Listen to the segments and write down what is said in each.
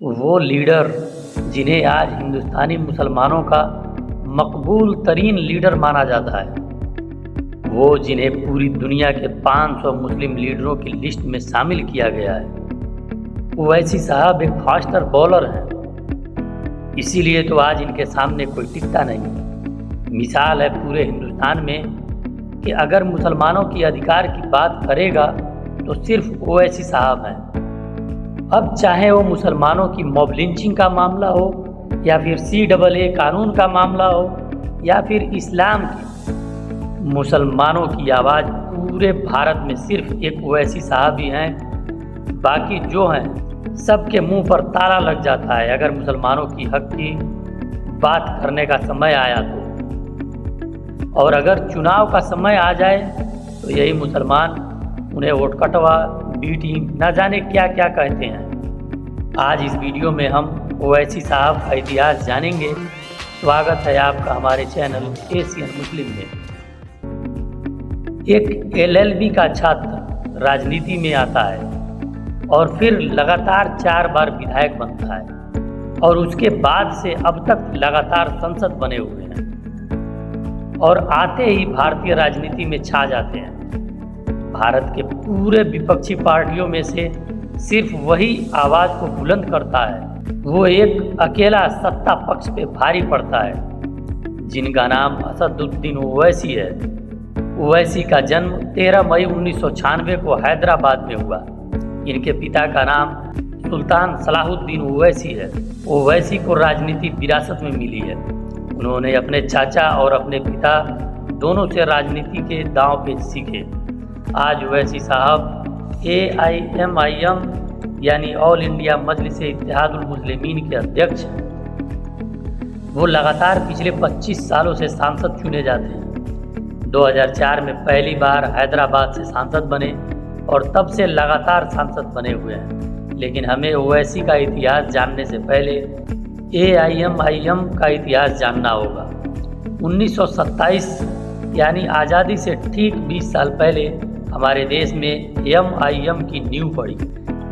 वो लीडर जिन्हें आज हिंदुस्तानी मुसलमानों का मकबूल तरीन लीडर माना जाता है, वो जिन्हें पूरी दुनिया के 500 मुस्लिम लीडरों की लिस्ट में शामिल किया गया है, ओवैसी साहब एक फास्टर बॉलर हैं। इसीलिए तो आज इनके सामने कोई टिकता नहीं। मिसाल है पूरे हिंदुस्तान में कि अगर मुसलमानों की अधिकार की बात करेगा तो सिर्फ ओवैसी साहब हैं। अब चाहे वो मुसलमानों की मॉब लिंचिंग का मामला हो या फिर CAA कानून का मामला हो या फिर इस्लाम की, मुसलमानों की आवाज़ पूरे भारत में सिर्फ एक ओवैसी साहब ही हैं। बाकी जो हैं सबके मुंह पर ताला लग जाता है अगर मुसलमानों की हक की बात करने का समय आया तो। और अगर चुनाव का समय आ जाए तो यही मुसलमान उन्हें वोट कटवा, बी टीम, न जाने क्या क्या कहते हैं। आज इस वीडियो में हम ओवैसी साहब का इतिहास जानेंगे। स्वागत है आपका हमारे चैनल एशियन मुस्लिम में। एक LLB का छात्र राजनीति में आता है और फिर लगातार 4 बार विधायक बनता है और उसके बाद से अब तक लगातार संसद बने हुए हैं और आते ही भारतीय राजनीति में छा जाते हैं। भारत के पूरे विपक्षी पार्टियों में से सिर्फ वही आवाज़ को बुलंद करता है। वो एक अकेला सत्ता पक्ष पे भारी पड़ता है, जिनका नाम असदुद्दीन ओवैसी है। ओवैसी का जन्म 13 मई 1996 को हैदराबाद में हुआ। इनके पिता का नाम सुल्तान सलाहुद्दीन ओवैसी है। ओवैसी को राजनीति विरासत में मिली है। उन्होंने अपने चाचा और अपने पिता दोनों से राजनीति के दांव पेच सीखे। आज ओवैसी साहब AIMIM यानी ऑल इंडिया मजलिस इत्तेहादुल मुस्लिमीन के अध्यक्ष हैं। वो लगातार पिछले 25 सालों से सांसद चुने जाते हैं। 2004 में पहली बार हैदराबाद से सांसद बने और तब से लगातार सांसद बने हुए हैं। लेकिन हमें ओवैसी का इतिहास जानने से पहले AIMIM का इतिहास जानना होगा। 1927 यानी आज़ादी से ठीक 20 साल पहले हमारे देश में MIM की नींव पड़ी।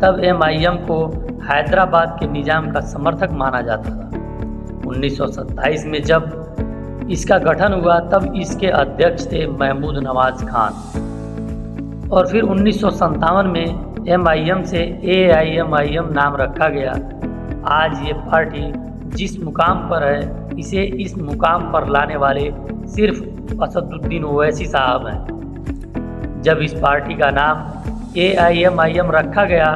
तब MIM को हैदराबाद के निज़ाम का समर्थक माना जाता था। 1927 में जब इसका गठन हुआ तब इसके अध्यक्ष थे महमूद नवाज खान और फिर 1957 में MIM से AIMIM नाम रखा गया। आज ये पार्टी जिस मुकाम पर है, इसे इस मुकाम पर लाने वाले सिर्फ असदुद्दीन ओवैसी साहब हैं। जब इस पार्टी का नाम AIMIM रखा गया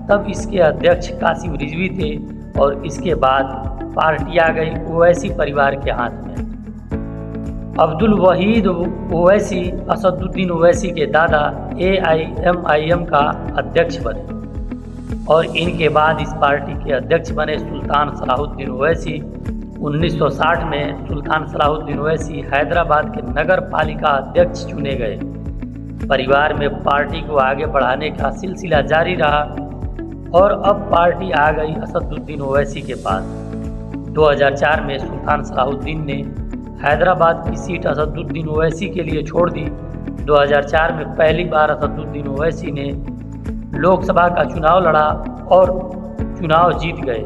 तब इसके अध्यक्ष कासिम रिजवी थे और इसके बाद पार्टी आ गई ओवैसी परिवार के हाथ में। अब्दुल वहीद ओवैसी असदुद्दीन ओवैसी के दादा AIMIM का अध्यक्ष बने और इनके बाद इस पार्टी के अध्यक्ष बने सुल्तान सलाहुद्दीन ओवैसी। 1960 में सुल्तान सलाहुद्दीन ओवैसी हैदराबाद के नगर पालिका अध्यक्ष चुने गए। परिवार में पार्टी को आगे बढ़ाने का सिलसिला जारी रहा और अब पार्टी आ गई असदुद्दीन ओवैसी के पास। 2004 में सुल्तान सलाहुद्दीन ने हैदराबाद की सीट असदुद्दीन ओवैसी के लिए छोड़ दी। 2004 में पहली बार असदुद्दीन ओवैसी ने लोकसभा का चुनाव लड़ा और चुनाव जीत गए।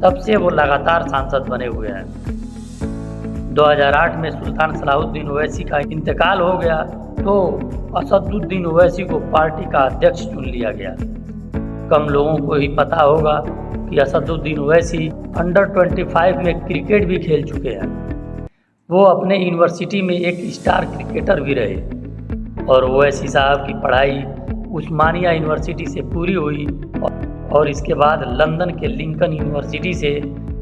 तब से वो लगातार सांसद बने हुए हैं। 2008 में सुल्तान सलाहुद्दीन ओवैसी का इंतकाल हो गया तो असदुद्दीन ओवैसी को पार्टी का अध्यक्ष चुन लिया गया। कम लोगों को ही पता होगा कि असदुद्दीन ओवैसी अंडर 25 में क्रिकेट भी खेल चुके हैं। वो अपने यूनिवर्सिटी में एक स्टार क्रिकेटर भी रहे और ओवैसी साहब की पढ़ाई उस्मानिया यूनिवर्सिटी से पूरी हुई और इसके बाद लंदन के लिंकन यूनिवर्सिटी से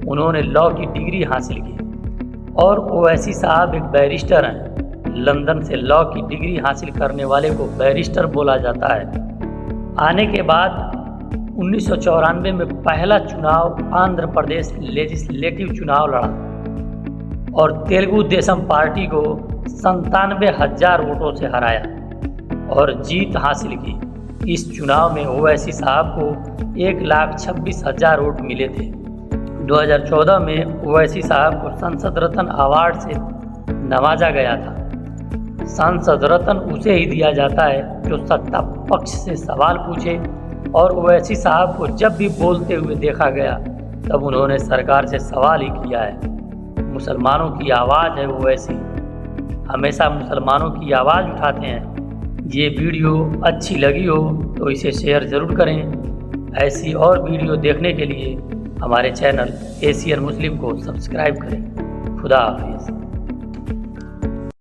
उन्होंने लॉ की डिग्री हासिल की और ओवैसी साहब एक बैरिस्टर हैं। लंदन से लॉ की डिग्री हासिल करने वाले को बैरिस्टर बोला जाता है। आने के बाद 1994 में पहला चुनाव आंध्र प्रदेश लेजिस्लेटिव चुनाव लड़ा और तेलुगु देशम पार्टी को 97,000 वोटों से हराया और जीत हासिल की। इस चुनाव में ओवैसी साहब को 1,26,000 वोट मिले थे। 2014 में ओवैसी साहब को संसद रत्न अवार्ड से नवाजा गया था। सांसद रत्न उसे ही दिया जाता है जो सत्ता पक्ष से सवाल पूछे और ओवैसी साहब को जब भी बोलते हुए देखा गया तब उन्होंने सरकार से सवाल ही किया है। मुसलमानों की आवाज़ है वो ऐसी, हमेशा मुसलमानों की आवाज़ उठाते हैं। ये वीडियो अच्छी लगी हो तो इसे शेयर ज़रूर करें। ऐसी और वीडियो देखने के लिए हमारे चैनल एशियन मुस्लिम को सब्सक्राइब करें। खुदा हाफिज़।